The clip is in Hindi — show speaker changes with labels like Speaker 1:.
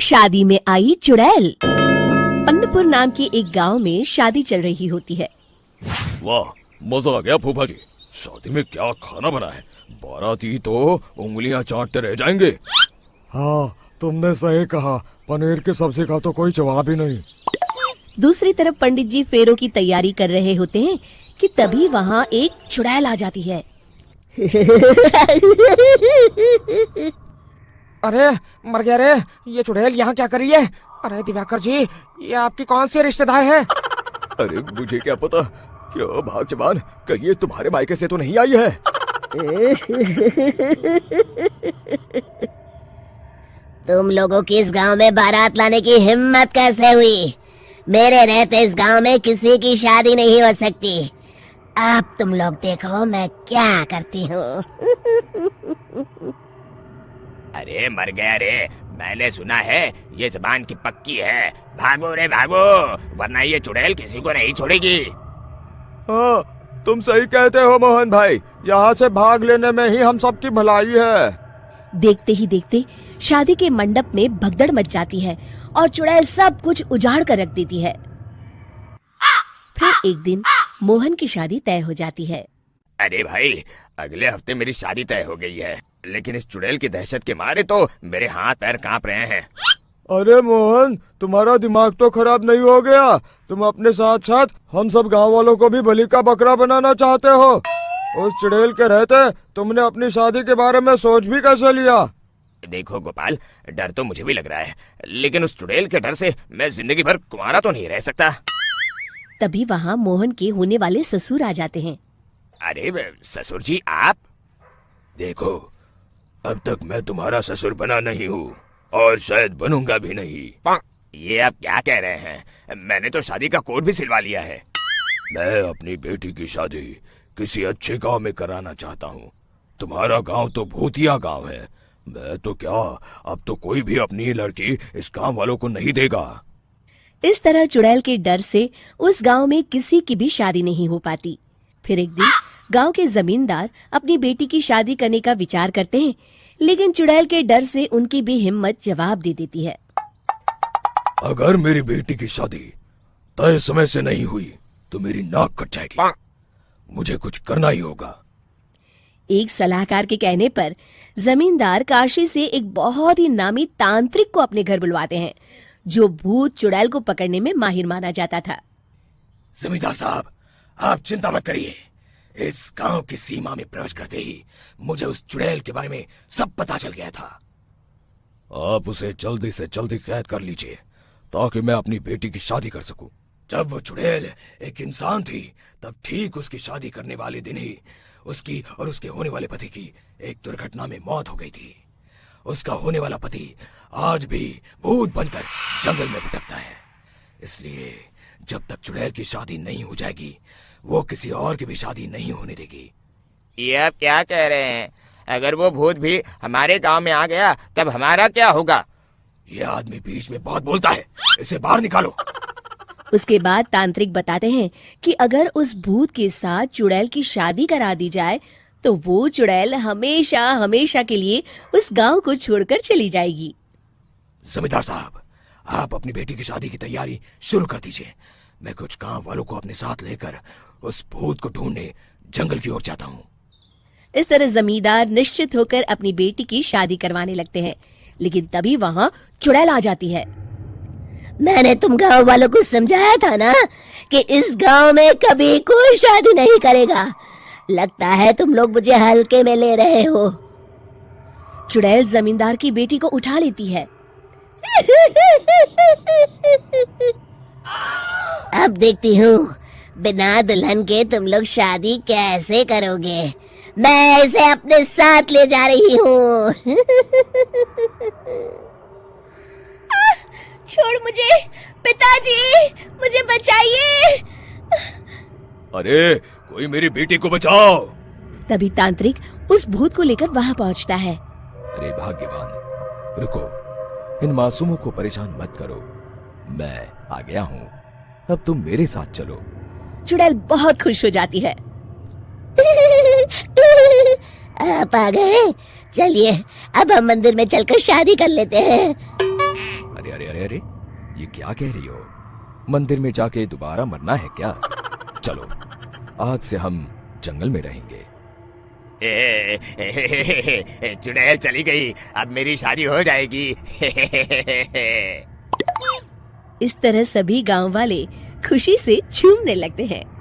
Speaker 1: शादी में आई चुड़ैल। अन्नपुर नाम के एक गांव में शादी चल रही होती है।
Speaker 2: वाह, मजा आ गया फूफा जी। शादी में क्या खाना बना है, बाराती तो उंगलियां चाटते रह जाएंगे।
Speaker 3: हाँ, तुमने सही कहा, पनीर की सब्जी का तो कोई जवाब ही नहीं।
Speaker 1: दूसरी तरफ पंडित जी फेरों की तैयारी कर रहे होते हैं कि तभी वहाँ एक चुड़ैल आ जाती है।
Speaker 4: अरे मर गया रे, ये चुड़ैल यहाँ क्या कर रही है? अरे दिवाकर जी, ये आपकी कौन सी रिश्तेदार है?
Speaker 2: अरे मुझे क्या पता, क्यों भाग्यवान, कहीं ये तुम्हारे मायके से तो नहीं आई है?
Speaker 5: तुम लोगों की इस गांव में बारात लाने की हिम्मत कैसे हुई? मेरे रहते इस गांव में किसी की शादी नहीं हो सकती। अब तुम लोग देखो मैं क्या करती हूँ।
Speaker 6: अरे मर गया रे, मैंने सुना है ये जबान की पक्की है। भागो रे भागो, वरना ये चुड़ैल किसी को नहीं छोड़ेगी।
Speaker 3: हाँ, तुम सही कहते हो मोहन भाई, यहाँ से भाग लेने में ही हम सबकी भलाई है।
Speaker 1: देखते ही देखते शादी के मंडप में भगदड़ मच जाती है और चुड़ैल सब कुछ उजाड़ कर रख देती है। फिर एक दिन मोहन की शादी तय हो जाती है।
Speaker 6: अरे भाई, अगले हफ्ते मेरी शादी तय हो गई है, लेकिन इस चुड़ैल की दहशत के मारे तो मेरे हाथ पैर कांप रहे हैं।
Speaker 3: अरे मोहन, तुम्हारा दिमाग तो खराब नहीं हो गया? तुम अपने साथ साथ हम सब गांव वालों को भी बलि का बकरा बनाना चाहते हो? उस चुड़ैल के रहते तुमने अपनी शादी के बारे में सोच भी कैसे लिया?
Speaker 6: देखो गोपाल, डर तो मुझे भी लग रहा है, लेकिन उस चुड़ैल के डर से मैं जिंदगी भर कुंवारा तो नहीं रह सकता।
Speaker 1: तभी वहाँ मोहन के होने वाले ससुर आ जाते हैं।
Speaker 6: अरे ससुर जी, आप?
Speaker 2: देखो, अब तक मैं तुम्हारा ससुर बना नहीं हूँ और शायद बनूंगा भी नहीं।
Speaker 6: ये आप क्या कह रहे हैं? मैंने तो शादी का कोड भी सिलवा लिया है।
Speaker 2: मैं अपनी बेटी की शादी किसी अच्छे गांव में कराना चाहता हूँ। तुम्हारा गांव तो भूतिया गांव है। मैं तो क्या, अब तो कोई भी अपनी लड़की इस गांव वालों को नहीं देगा।
Speaker 1: इस तरह चुड़ैल के डर से उस गांव में किसी की भी शादी नहीं हो पाती। फिर एक दिन गांव के जमींदार अपनी बेटी की शादी करने का विचार करते हैं, लेकिन चुड़ैल के डर से उनकी भी हिम्मत जवाब दे देती है।
Speaker 2: अगर मेरी बेटी की शादी तय समय से नहीं हुई तो मेरी नाक कट जाएगी। मुझे कुछ करना ही होगा।
Speaker 1: एक सलाहकार के कहने पर जमींदार काशी से एक बहुत ही नामी तांत्रिक को अपने घर बुलवाते हैं, जो भूत चुड़ैल को पकड़ने में माहिर माना जाता था।
Speaker 2: जमींदार साहब, आप चिंता मत करिए। इस गांव की सीमा में प्रवेश करते ही मुझे उस चुड़ैल के बारे में सब पता चल गया था। आप उसे जल्दी से जल्दी कैद कर लीजिए ताकि मैं अपनी बेटी की शादी कर सकूं। जब वो चुड़ैल एक इंसान थी, तब ठीक उसकी शादी करने वाले दिन ही उसकी और उसके होने वाले पति की एक दुर्घटना में मौत हो गई थी। उसका होने वाला पति आज भी भूत बनकर जंगल में भटकता है। इसलिए जब तक चुड़ैल की शादी नहीं हो जाएगी, वो किसी और की भी शादी नहीं होने देगी।
Speaker 6: ये आप क्या कह रहे हैं? अगर वो भूत भी हमारे गांव में आ गया तब हमारा क्या होगा?
Speaker 2: ये आदमी बीच में बहुत बोलता है, इसे बाहर निकालो।
Speaker 1: उसके बाद तांत्रिक बताते हैं कि अगर उस भूत के साथ चुड़ैल की शादी करा दी जाए तो वो चुड़ैल हमेशा हमेशा के लिए उस गांव को छोड़कर चली जाएगी।
Speaker 2: जमींदार साहब, आप अपनी बेटी की शादी की तैयारी शुरू कर दीजिए। मैं कुछ गांव वालों को अपने साथ लेकर उस भूत को ढूंढने जंगल की ओर जाता हूँ।
Speaker 1: इस तरह जमींदार निश्चित होकर अपनी बेटी की शादी करवाने लगते हैं, लेकिन तभी वहाँ चुड़ैल आ जाती है।
Speaker 5: मैंने तुम गांव वालों को समझाया था ना कि इस गांव में कभी कोई शादी नहीं करेगा। लगता है तुम लोग मुझे हल्के में ले रहे हो।
Speaker 1: चुड़ैल जमींदार की बेटी को उठा लेती है।
Speaker 5: अब देखती हूँ बिना दुल्हन के तुम लोग शादी कैसे करोगे। मैं इसे अपने साथ ले जा रही हूँ। छोड़ मुझे, पिताजी, मुझे बचाइए।
Speaker 2: अरे कोई मेरी बेटी को बचाओ।
Speaker 1: तभी तांत्रिक उस भूत को लेकर वहाँ पहुँचता है।
Speaker 2: अरे भाग्यवान, रुको, इन मासूमों को परेशान मत करो। मैं आ गया हूँ, अब तुम मेरे साथ चलो।
Speaker 1: चुड़ैल बहुत खुश हो जाती है।
Speaker 5: आप आ गए, चलिए अब हम मंदिर में चलकर शादी कर लेते हैं।
Speaker 2: अरे अरे अरे अरे, ये क्या कह रही हो? मंदिर में जाके दोबारा मरना है क्या? चलो, आज से हम जंगल में रहेंगे।
Speaker 6: चुड़ैल चली गई, अब मेरी शादी हो जाएगी।
Speaker 1: इस तरह सभी गांव वाले खुशी से झूमने लगते हैं।